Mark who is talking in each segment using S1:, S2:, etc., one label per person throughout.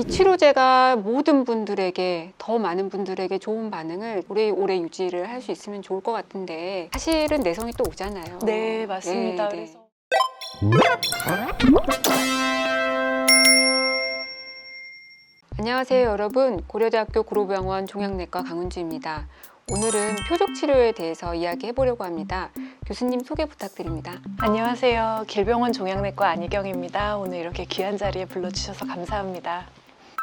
S1: 이 치료제가 모든 분들에게, 더 많은 분들에게 좋은 반응을 오래 유지를 할 수 있으면 좋을 것 같은데 사실은 내성이 또 오잖아요.
S2: 네, 맞습니다.
S1: 네, 네.
S2: 그래서
S1: 안녕하세요 여러분, 고려대학교 구로병원 종양내과 강은주입니다. 오늘은 표적치료에 대해서 이야기해 보려고 합니다. 교수님 소개 부탁드립니다.
S2: 안녕하세요. 길병원 종양내과 안희경입니다. 오늘 이렇게 귀한 자리에 불러주셔서 감사합니다.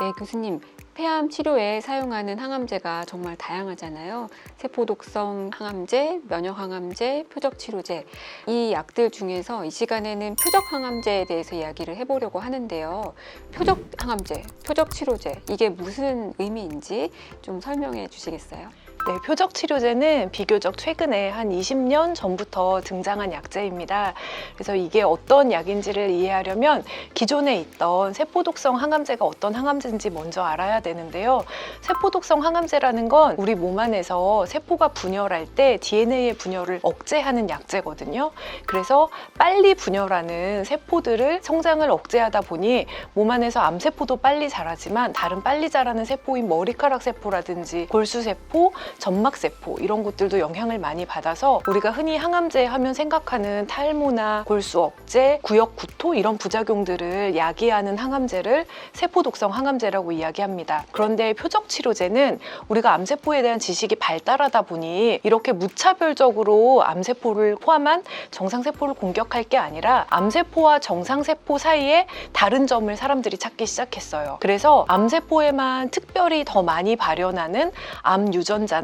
S1: 네, 교수님. 폐암 치료에 사용하는 항암제가 정말 다양하잖아요. 세포독성 항암제, 면역 항암제, 표적 치료제. 이 약들 중에서 이 시간에는 표적 항암제에 대해서 이야기를 해보려고 하는데요. 표적 항암제, 표적 치료제, 이게 무슨 의미인지 좀 설명해 주시겠어요?
S2: 네, 표적 치료제는 비교적 최근에 한 20년 전부터 등장한 약제입니다. 그래서 이게 어떤 약인지를 이해하려면 기존에 있던 세포독성 항암제가 어떤 항암제인지 먼저 알아야 되는데요. 세포독성 항암제라는 건 우리 몸 안에서 세포가 분열할 때 DNA의 분열을 억제하는 약제거든요. 그래서 빨리 분열하는 세포들을 성장을 억제하다 보니 몸 안에서 암세포도 빨리 자라지만 다른 빨리 자라는 세포인 머리카락 세포라든지 골수세포, 점막세포 이런 것들도 영향을 많이 받아서 우리가 흔히 항암제 하면 생각하는 탈모나 골수 억제, 구역 구토 이런 부작용들을 야기하는 항암제를 세포독성 항암제라고 이야기합니다. 그런데 표적 치료제는 우리가 암세포에 대한 지식이 발달하다 보니 이렇게 무차별적으로 암세포를 포함한 정상세포를 공격할 게 아니라 암세포와 정상세포 사이에 다른 점을 사람들이 찾기 시작했어요. 그래서 암세포에만 특별히 더 많이 발현하는 암 유전자나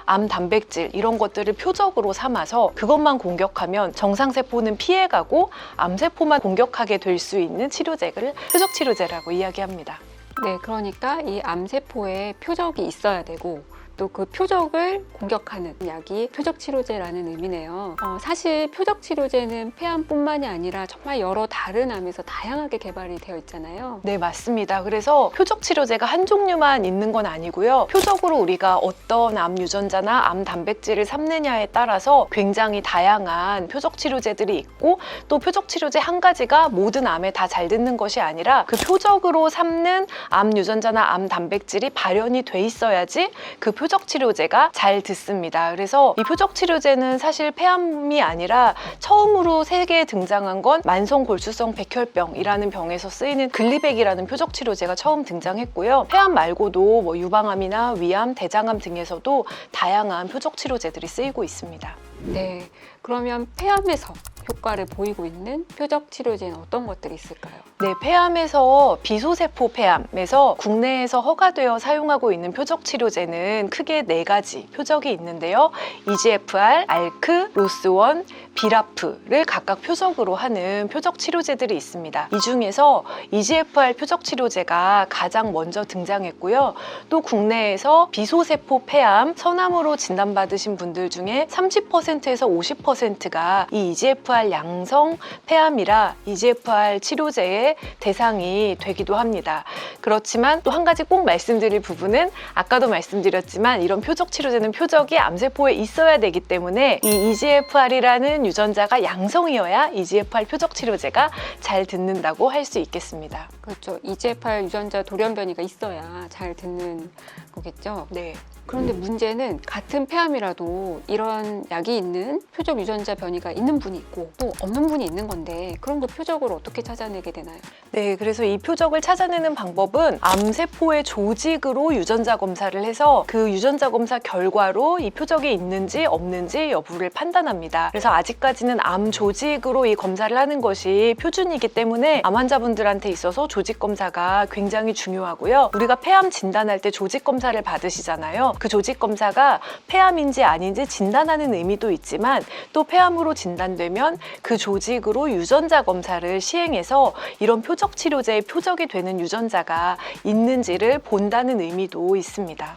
S2: 암 단백질 이런 것들을 표적으로 삼아서 그것만 공격하면 정상세포는 피해가고 암세포만 공격하게 될 수 있는 치료제를 표적 치료제라고 이야기합니다.
S1: 네, 그러니까 이 암세포에 표적이 있어야 되고 또 그 표적을 공격하는 약이 표적치료제라는 의미네요. 사실 표적치료제는 폐암뿐만이 아니라 정말 여러 다른 암에서 다양하게 개발이 되어 있잖아요.
S2: 네, 맞습니다. 그래서 표적 치료제가 한 종류만 있는 건 아니고요. 표적으로 우리가 어떤 암 유전자나 암 단백질을 삼느냐에 따라서 굉장히 다양한 표적 치료제들이 있고 또 표적 치료제 한 가지가 모든 암에 다 잘 듣는 것이 아니라 그 표적으로 삼는 암 유전자나 암 단백질이 발현이 돼 있어야지 그 표적 치료제가 잘 듣습니다. 그래서 이 표적 치료제는 사실 폐암이 아니라 처음으로 세계에 등장한 건 만성 골수성 백혈병이라는 병에서 쓰이는 글리백이라는 표적 치료제가 처음 등장했고요. 폐암 말고도 뭐 유방암이나 위암, 대장암 등에서도 다양한 표적 치료제들이 쓰이고 있습니다.
S1: 네, 그러면 폐암에서 효과를 보이고 있는 표적 치료제는 어떤 것들이 있을까요?
S2: 네, 폐암에서 비소세포 폐암에서 국내에서 허가되어 사용하고 있는 표적 치료제는 크게 4가지 표적이 있는데요. EGFR, ALK, 로스1, 비라프를 각각 표적으로 하는 표적 치료제들이 있습니다. 이 중에서 EGFR 표적 치료제가 가장 먼저 등장했고요. 또 국내에서 비소세포 폐암, 선암으로 진단받으신 분들 중에 30%에서 50%가 이 EGFR 양성 폐암이라 EGFR 치료제의 대상이 되기도 합니다. 그렇지만 또 한 가지 꼭 말씀드릴 부분은 아까도 말씀드렸지만 이런 표적 치료제는 표적이 암세포에 있어야 되기 때문에 이 EGFR이라는 유전자가 양성이어야 EGFR 표적 치료제가 잘 듣는다고 할 수 있겠습니다.
S1: 그렇죠. EGFR 유전자 돌연변이가 있어야 잘 듣는 거겠죠.
S2: 네.
S1: 그런데 문제는 같은 폐암이라도 이런 약이 있는 표적 유전자 변이가 있는 분이 있고 또 없는 분이 있는 건데 그런 거 표적으로 어떻게 찾아내게 되나요?
S2: 네, 그래서 이 표적을 찾아내는 방법은 암세포의 조직으로 유전자 검사를 해서 그 유전자 검사 결과로 이 표적이 있는지 없는지 여부를 판단합니다. 그래서 아직까지는 암 조직으로 이 검사를 하는 것이 표준이기 때문에 암 환자분들한테 있어서 조직 검사가 굉장히 중요하고요. 우리가 폐암 진단할 때 조직 검사를 받으시잖아요. 그 조직 검사가 폐암인지 아닌지 진단하는 의미도 있지만 또 폐암으로 진단되면 그 조직으로 유전자 검사를 시행해서 이런 표적 치료제의 표적이 되는 유전자가 있는지를 본다는 의미도 있습니다.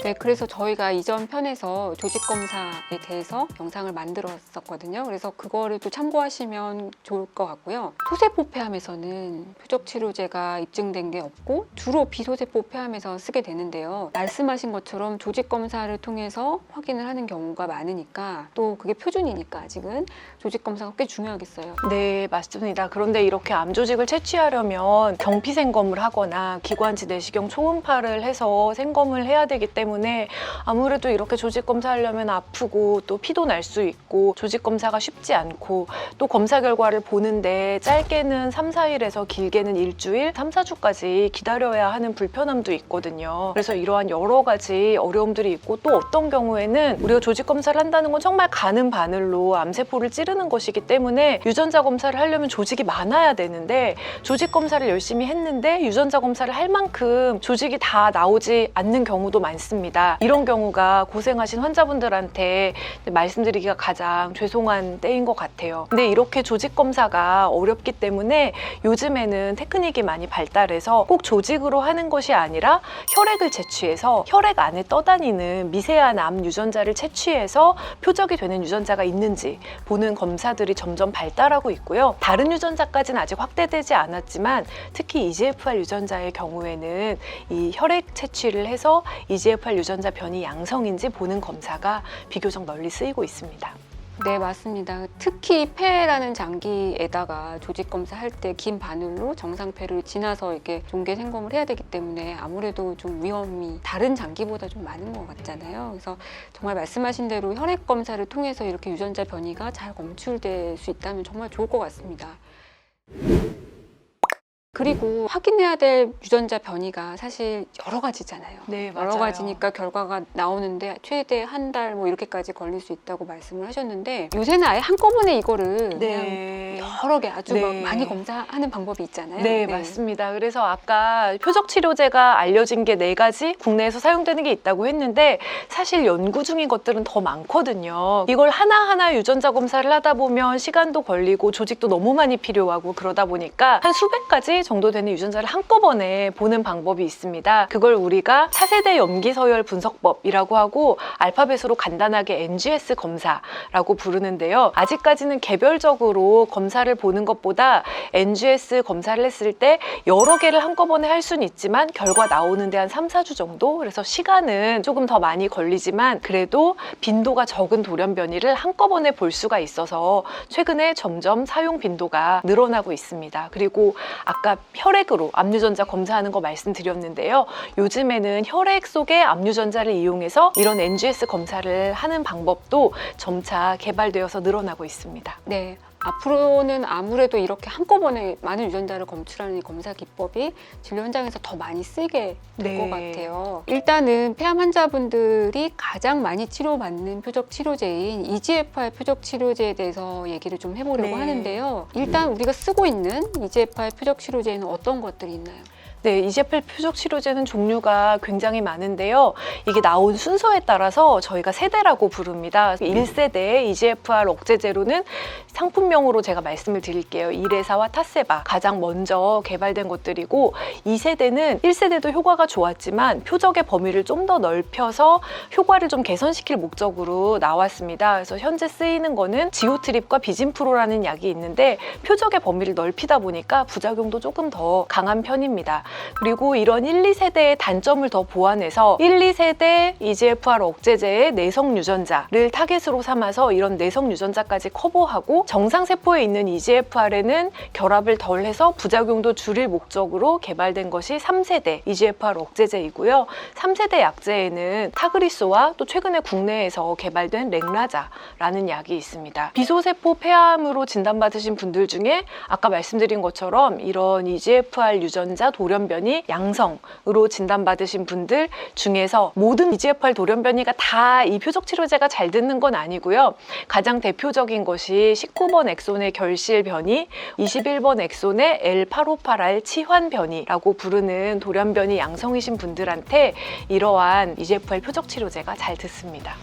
S1: 네, 그래서 저희가 이전 편에서 조직 검사에 대해서 영상을 만들었었거든요. 그래서 그거를 또 참고하시면 좋을 것 같고요. 소세포 폐암에서는 표적 치료제가 입증된 게 없고 주로 비소세포 폐암에서 쓰게 되는데요. 말씀하신 것처럼 조직 검사를 통해서 확인을 하는 경우가 많으니까 또 그게 표준이니까 아직은 조직 검사가 꽤 중요하겠어요.
S2: 네, 맞습니다. 그런데 이렇게 암 조직을 채취하려면 경피 생검을 하거나 기관지 내시경 초음파를 해서 생검을 해야 되기 때문에 아무래도 이렇게 조직 검사하려면 아프고 또 피도 날 수 있고 조직 검사가 쉽지 않고 또 검사 결과를 보는데 짧게는 3, 4일에서 길게는 일주일, 3, 4주까지 기다려야 하는 불편함도 있거든요. 그래서 이러한 여러 가지 어려움들이 있고 또 어떤 경우에는 우리가 조직 검사를 한다는 건 정말 가는 바늘로 암세포를 찌르는 것이기 때문에 유전자 검사를 하려면 조직이 많아야 되는데 조직 검사를 열심히 했는데 유전자 검사를 할 만큼 조직이 다 나오지 않는 경우도 많습니다. 이런 경우가 고생하신 환자분들한테 말씀드리기가 가장 죄송한 때인 것 같아요. 근데 이렇게 조직 검사가 어렵기 때문에 요즘에는 테크닉이 많이 발달해서 꼭 조직으로 하는 것이 아니라 혈액을 채취해서 혈액 안에 떠다니는 미세한 암 유전자를 채취해서 표적이 되는 유전자가 있는지 보는 검사들이 점점 발달하고 있고요. 다른 유전자까지는 아직 확대되지 않았지만 특히 EGFR 유전자의 경우에는 이 혈액 채취를 해서 EGFR 유전자 변이 양성인지 보는 검사가 비교적 널리 쓰이고 있습니다.
S1: 네, 맞습니다. 특히 폐라는 장기에다가 조직 검사할 때 긴 바늘로 정상폐를 지나서 이렇게 종계 생검을 해야 되기 때문에 아무래도 좀 위험이 다른 장기보다 좀 많은 것 같잖아요. 그래서 정말 말씀하신 대로 혈액 검사를 통해서 이렇게 유전자 변이가 잘 검출될 수 있다면 정말 좋을 것 같습니다. 그리고 확인해야 될 유전자 변이가 사실 여러 가지잖아요.
S2: 네, 맞아요.
S1: 여러 가지니까 결과가 나오는데 최대 한 달 뭐 이렇게까지 걸릴 수 있다고 말씀을 하셨는데 요새는 아예 한꺼번에 이거를
S2: 네.
S1: 그냥 여러 개 아주 막
S2: 네.
S1: 많이 검사하는 방법이 있잖아요.
S2: 네, 맞습니다. 그래서 아까 표적 치료제가 알려진 게 4가지 국내에서 사용되는 게 있다고 했는데 사실 연구 중인 것들은 더 많거든요. 이걸 하나하나 유전자 검사를 하다 보면 시간도 걸리고 조직도 너무 많이 필요하고 그러다 보니까 한 수백 가지 정도 되는 유전자를 한꺼번에 보는 방법이 있습니다. 그걸 우리가 차세대 염기 서열 분석법이라고 하고 알파벳으로 간단하게 NGS 검사라고 부르는데요. 아직까지는 개별적으로 검사를 보는 것보다 NGS 검사를 했을 때 여러 개를 한꺼번에 할 수는 있지만 결과 나오는데 한 3, 4주 정도? 그래서 시간은 조금 더 많이 걸리지만 그래도 빈도가 적은 돌연 변이를 한꺼번에 볼 수가 있어서 최근에 점점 사용 빈도가 늘어나고 있습니다. 그리고 아까 혈액으로 암유전자 검사하는 거 말씀드렸는데요. 요즘에는 혈액 속에 암유전자를 이용해서 이런 NGS 검사를 하는 방법도 점차 개발되어서 늘어나고 있습니다.
S1: 네. 앞으로는 아무래도 이렇게 한꺼번에 많은 유전자를 검출하는 이 검사 기법이 진료 현장에서 더 많이 쓰이게 될 것 같아요. 일단은 폐암 환자분들이 가장 많이 치료받는 표적 치료제인 EGFR 표적 치료제에 대해서 얘기를 좀 해보려고 하는데요. 일단 우리가 쓰고 있는 EGFR 표적 치료제에는 어떤 것들이 있나요?
S2: 네, EGFR 표적 치료제는 종류가 굉장히 많은데요. 이게 나온 순서에 따라서 저희가 세대라고 부릅니다. 1세대 EGFR 억제제로는 상품명으로 제가 말씀을 드릴게요. 이레사와 타세바 가장 먼저 개발된 것들이고 2세대는 1세대도 효과가 좋았지만 표적의 범위를 좀 더 넓혀서 효과를 좀 개선시킬 목적으로 나왔습니다. 그래서 현재 쓰이는 거는 지오트립과 비진프로라는 약이 있는데 표적의 범위를 넓히다 보니까 부작용도 조금 더 강한 편입니다. 그리고 이런 1, 2세대의 단점을 더 보완해서 1, 2세대 EGFR 억제제의 내성 유전자를 타겟으로 삼아서 이런 내성 유전자까지 커버하고 정상세포에 있는 EGFR에는 결합을 덜해서 부작용도 줄일 목적으로 개발된 것이 3세대 EGFR 억제제이고요. 3세대 약제에는 타그리소와 또 최근에 국내에서 개발된 렉라자라는 약이 있습니다. 비소세포 폐암으로 진단받으신 분들 중에 아까 말씀드린 것처럼 이런 EGFR 유전자 돌연변이 양성으로 진단받으신 분들 중에서 모든 EGFR 돌연변이가 다 이 표적 치료제가 잘 듣는 건 아니고요. 가장 대표적인 것이 19번 엑손의 결실 변이, 21번 엑손의 L858R 치환 변이라고 부르는 돌연변이 양성이신 분들한테 이러한 EGFR 표적 치료제가 잘 듣습니다.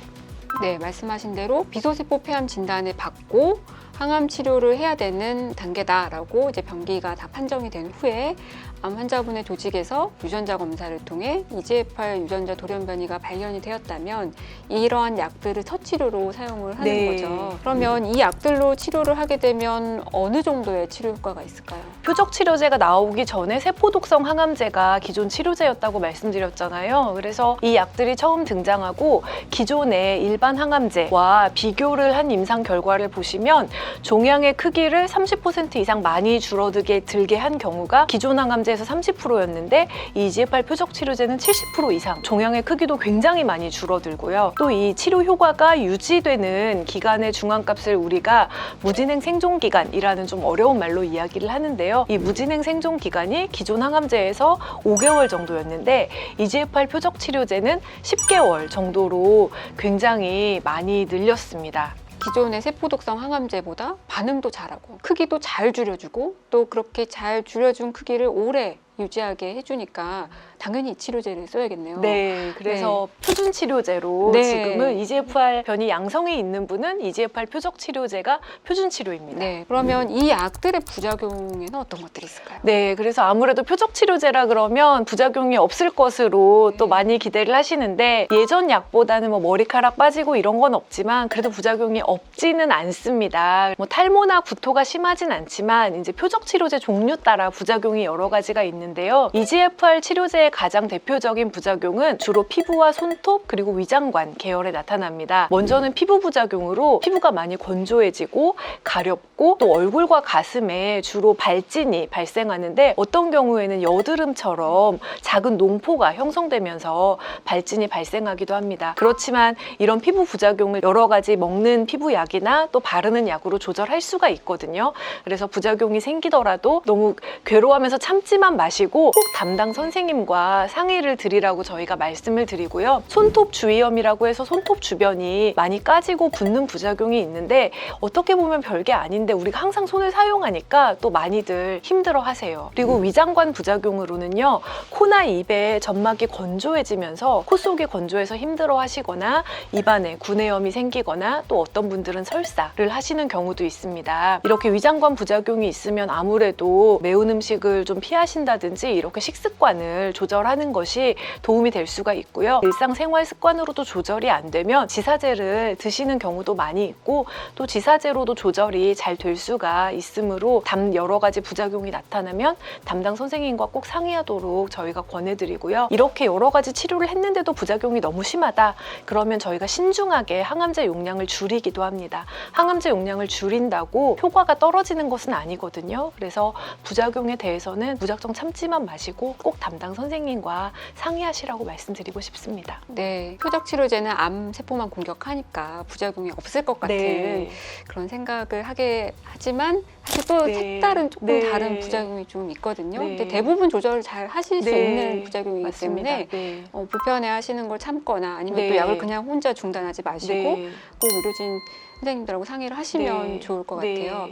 S1: 네, 말씀하신 대로 비소세포 폐암 진단을 받고 항암 치료를 해야 되는 단계다라고 이제 병기가 다 판정이 된 후에 암 환자분의 조직에서 유전자 검사를 통해 EGFR 유전자 돌연변이가 발견이 되었다면 이러한 약들을 첫 치료로 사용을 하는
S2: 네.
S1: 거죠. 그러면 이 약들로 치료를 하게 되면 어느 정도의 치료 효과가 있을까요?
S2: 표적 치료제가 나오기 전에 세포독성 항암제가 기존 치료제였다고 말씀드렸잖아요. 그래서 이 약들이 처음 등장하고 기존의 일반 항암제와 비교를 한 임상 결과를 보시면 종양의 크기를 30% 이상 많이 들게 한 경우가 기존 항암제에서 30%였는데 이 EGFR 표적 치료제는 70% 이상, 종양의 크기도 굉장히 많이 줄어들고요. 또 이 치료 효과가 유지되는 기간의 중앙값을 우리가 무진행 생존 기간이라는 좀 어려운 말로 이야기를 하는데요. 이 무진행 생존 기간이 기존 항암제에서 5개월 정도였는데 EGFR 표적 치료제는 10개월 정도로 굉장히 많이 늘렸습니다.
S1: 기존의 세포독성 항암제보다 반응도 잘하고 크기도 잘 줄여주고 또 그렇게 잘 줄여준 크기를 오래 유지하게 해주니까 당연히 이 치료제를 써야겠네요.
S2: 네, 그래서 표준 치료제로
S1: 네.
S2: 지금은 EGFR 변이 양성이 있는 분은 EGFR 표적 치료제가 표준 치료입니다.
S1: 네, 그러면 이 약들의 부작용에는 어떤 것들이 있을까요?
S2: 네, 그래서 아무래도 표적 치료제라 그러면 부작용이 없을 것으로 또 많이 기대를 하시는데 예전 약보다는 뭐 머리카락 빠지고 이런 건 없지만 그래도 부작용이 없지는 않습니다. 뭐 탈모나 구토가 심하진 않지만 이제 표적 치료제 종류 따라 부작용이 여러 가지가 있는데요. EGFR 치료제의 가장 대표적인 부작용은 주로 피부와 손톱 그리고 위장관 계열에 나타납니다. 먼저는 피부 부작용으로 피부가 많이 건조해지고 가렵고 또 얼굴과 가슴에 주로 발진이 발생하는데 어떤 경우에는 여드름처럼 작은 농포가 형성되면서 발진이 발생하기도 합니다. 그렇지만 이런 피부 부작용을 여러 가지 먹는 피부약이나 또 바르는 약으로 조절할 수가 있거든요. 그래서 부작용이 생기더라도 너무 괴로워하면서 참지만 마시고 꼭 담당 선생님과 상의를 드리라고 저희가 말씀을 드리고요. 손톱 주위염이라고 해서 손톱 주변이 많이 까지고 붓는 부작용이 있는데 어떻게 보면 별게 아닌데 우리가 항상 손을 사용하니까 또 많이들 힘들어 하세요. 그리고 위장관 부작용으로는요. 코나 입에 점막이 건조해지면서 코 속이 건조해서 힘들어 하시거나 입안에 구내염이 생기거나 또 어떤 분들은 설사를 하시는 경우도 있습니다. 이렇게 위장관 부작용이 있으면 아무래도 매운 음식을 좀 피하신다든지 이렇게 식습관을 조절하는 것이 도움이 될 수가 있고요. 일상생활 습관으로도 조절이 안 되면 지사제를 드시는 경우도 많이 있고 또 지사제로도 조절이 잘 될 수가 있으므로 여러 가지 부작용이 나타나면 담당 선생님과 꼭 상의하도록 저희가 권해드리고요. 이렇게 여러 가지 치료를 했는데도 부작용이 너무 심하다. 그러면 저희가 신중하게 항암제 용량을 줄이기도 합니다. 항암제 용량을 줄인다고 효과가 떨어지는 것은 아니거든요. 그래서 부작용에 대해서는 무작정 참지만 마시고 꼭 담당 선생님과 상의하시라고 말씀드리고 싶습니다.
S1: 네, 표적 치료제는 암 세포만 공격하니까 부작용이 없을 것 같은
S2: 네.
S1: 그런 생각을 하게 하지만 사실 또
S2: 네.
S1: 색다른 조금
S2: 네.
S1: 다른 부작용이 좀 있거든요.
S2: 네.
S1: 근데 대부분 조절을 잘 하실 수
S2: 네.
S1: 있는 부작용이기
S2: 맞습니다.
S1: 때문에
S2: 네.
S1: 불편해하시는 걸 참거나 아니면
S2: 네.
S1: 또 약을 그냥 혼자 중단하지 마시고
S2: 네.
S1: 꼭 의료진 선생님들하고 상의를 하시면
S2: 네.
S1: 좋을 것
S2: 네.
S1: 같아요.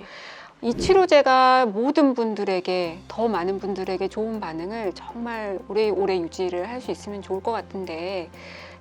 S1: 이 치료제가 모든 분들에게 더 많은 분들에게 좋은 반응을 정말 오래 유지를 할 수 있으면 좋을 것 같은데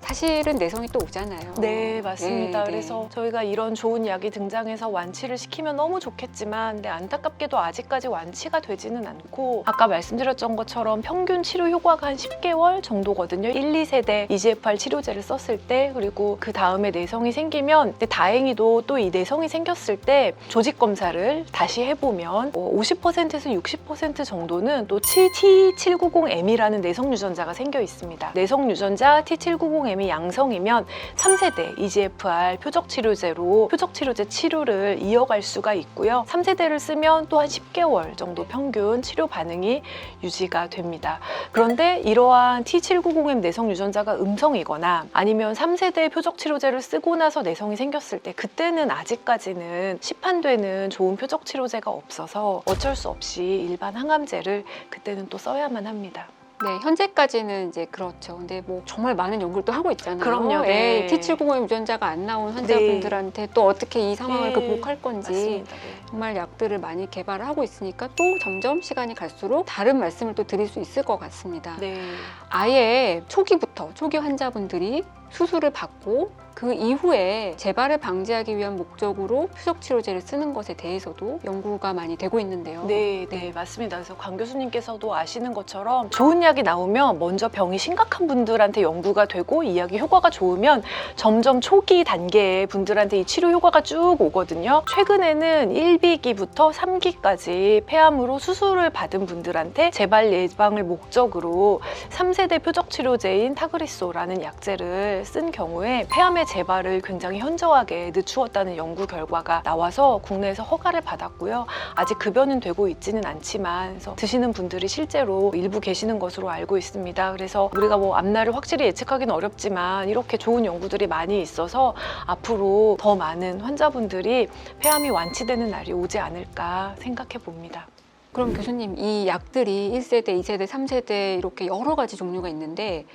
S1: 사실은 내성이 또 오잖아요.
S2: 네, 맞습니다.
S1: 네,
S2: 그래서 저희가 이런 좋은 약이 등장해서 완치를 시키면 너무 좋겠지만 근데 안타깝게도 아직까지 완치가 되지는 않고 아까 말씀드렸던 것처럼 평균 치료 효과가 한 10개월 정도거든요. 1, 2세대 EGFR 치료제를 썼을 때 그리고 그 다음에 내성이 생기면 근데 다행히도 또 이 내성이 생겼을 때 조직 검사를 다시 해보면 50%에서 60% 정도는 또 T790M이라는 내성 유전자가 생겨 있습니다. 내성 유전자 T790M이 양성이면 3세대 EGFR 표적 치료제로 표적 치료제 치료를 이어갈 수가 있고요. 3세대를 쓰면 또 한 10개월 정도 평균 치료 반응이 유지가 됩니다. 그런데 이러한 T790M 내성 유전자가 음성이거나 아니면 3세대 표적 치료제를 쓰고 나서 내성이 생겼을 때 그때는 아직까지는 시판되는 좋은 표적 치료제가 없어서 어쩔 수 없이 일반 항암제를 그때는 또 써야만 합니다.
S1: 네, 현재까지는 이제 그렇죠. 근데 뭐 정말 많은 연구를 또 하고 있잖아요.
S2: 그럼요, 네.
S1: T790M 유전자가 안 나온 환자분들한테 또 어떻게 이 상황을
S2: 네.
S1: 극복할 건지
S2: 맞습니다. 네.
S1: 정말 약들을 많이 개발을 하고 있으니까 또 점점 시간이 갈수록 다른 말씀을 또 드릴 수 있을 것 같습니다.
S2: 네.
S1: 아예 초기 환자분들이 수술을 받고 그 이후에 재발을 방지하기 위한 목적으로 표적 치료제를 쓰는 것에 대해서도 연구가 많이 되고 있는데요.
S2: 네, 맞습니다. 그래서 강 교수님께서도 아시는 것처럼 좋은 약이 나오면 먼저 병이 심각한 분들한테 연구가 되고 이 약이 효과가 좋으면 점점 초기 단계의 분들한테 이 치료 효과가 쭉 오거든요. 최근에는 1기부터 3기까지 폐암으로 수술을 받은 분들한테 재발 예방을 목적으로 3세대 표적 치료제인 타그리소라는 약제를 쓴 경우에 폐암의 재발을 굉장히 현저하게 늦추었다는 연구 결과가 나와서 국내에서 허가를 받았고요. 아직 급여는 되고 있지는 않지만 그래서 드시는 분들이 실제로 일부 계시는 것으로 알고 있습니다. 그래서 우리가 뭐 앞날을 확실히 예측하기는 어렵지만 이렇게 좋은 연구들이 많이 있어서 앞으로 더 많은 환자분들이 폐암이 완치되는 날이 오지 않을까 생각해 봅니다.
S1: 그럼 교수님, 이 약들이 1세대, 2세대, 3세대 이렇게 여러 가지 종류가 있는데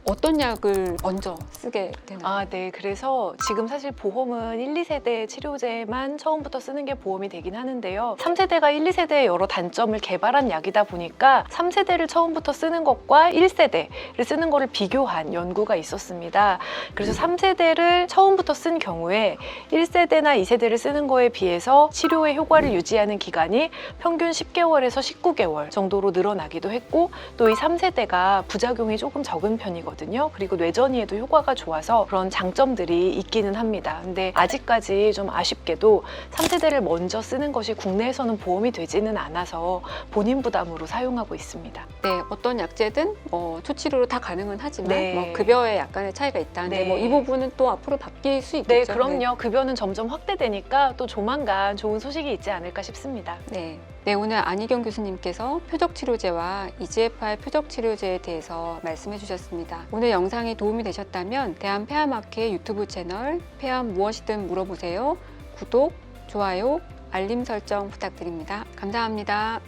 S1: 어떤 약을 먼저 쓰게 되나요?
S2: 네. 그래서 지금 사실 보험은 1, 2세대 치료제만 처음부터 쓰는 게 보험이 되긴 하는데요. 3세대가 1, 2세대의 여러 단점을 개발한 약이다 보니까 3세대를 처음부터 쓰는 것과 1세대를 쓰는 거를 비교한 연구가 있었습니다. 그래서 3세대를 처음부터 쓴 경우에 1세대나 2세대를 쓰는 거에 비해서 치료의 효과를 유지하는 기간이 평균 10개월에서 19개월 정도로 늘어나기도 했고 또 이 3세대가 부작용이 조금 적은 편이거든요. 그리고 뇌전이에도 효과가 좋아서 그런 장점들이 있기는 합니다. 근데 아직까지 좀 아쉽게도 3세대를 먼저 쓰는 것이 국내에서는 보험이 되지는 않아서 본인 부담으로 사용하고 있습니다.
S1: 네, 어떤 약제든 초치료로 다 가능은 하지만
S2: 네.
S1: 급여에 약간의 차이가 있다는데
S2: 네.
S1: 이 부분은 또 앞으로 바뀔 수
S2: 네,
S1: 있겠죠?
S2: 그럼요. 급여는 점점 확대되니까 또 조만간 좋은 소식이 있지 않을까 싶습니다.
S1: 네. 네, 오늘 안희경 교수님께서 표적 치료제와 EGFR 표적 치료제에 대해서 말씀해 주셨습니다. 오늘 영상이 도움이 되셨다면 대한폐암학회 유튜브 채널 폐암 무엇이든 물어보세요. 구독, 좋아요, 알림 설정 부탁드립니다. 감사합니다.